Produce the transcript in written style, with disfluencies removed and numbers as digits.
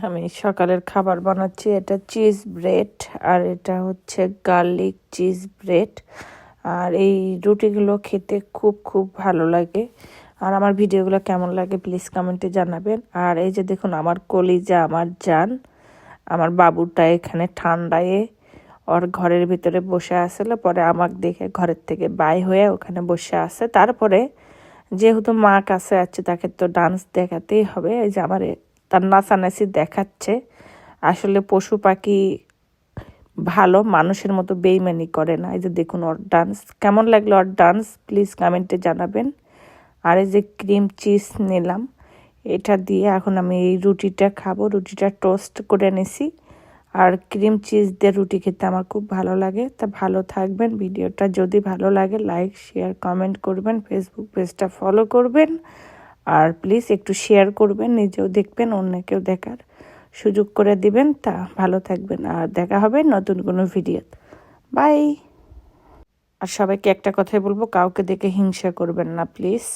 আমি সকালের খাবার বানাচ্ছি। এটা চিজ ব্রেড আর এটা হচ্ছে গার্লিক চিজ ব্রেড। আর এই রুটিগুলো খেতে খুব খুব ভালো লাগে। আর আমার ভিডিওগুলো কেমন লাগে প্লিজ কমেন্টে জানাবেন। আর এই যে দেখুন আমার কলিজা, আমার জান, আমার বাবুটা এখানে ঠান্ডায় ওর ঘরের ভিতরে বসে আসলে, পরে আমাকে দেখে ঘরের থেকে বাই হয়ে ওখানে বসে আছে। তারপরে যেহেতু মা কাছে আছে তাকে তো ডান্স দেখাতেই হবে। এই যে আমার তার নাচানাচি দেখাচ্ছে। আসলে পশু পাখি ভালো, মানুষের মতো বেইমানি করে না। এই যে দেখুন ওর ডান্স, কেমন লাগলো ওর ডান্স প্লিজ কমেন্টে জানাবেন। আর এই যে ক্রিম চিজ নিলাম, এটা দিয়ে এখন আমি এই রুটিটা খাবো। রুটিটা টোস্ট করে নিছি। আর ক্রিম চিজ দিয়ে রুটি খেতে আমার খুব ভালো লাগে। তা ভালো থাকবেন। ভিডিওটা যদি ভালো লাগে লাইক শেয়ার কমেন্ট করবেন, ফেসবুক পেজটা ফলো করবেন। আর প্লিজ একটু শেয়ার করবেন, নিজেও দেখবেন, অন্যকেও দেখার সুযোগ করে দিবেন। তা ভালো থাকবেন, আর দেখা হবে নতুন কোনো ভিডিও। বাই। আর সবাইকে একটা কথাই বলবো, কাউকে দেখে হিংসা করবেন না প্লিজ।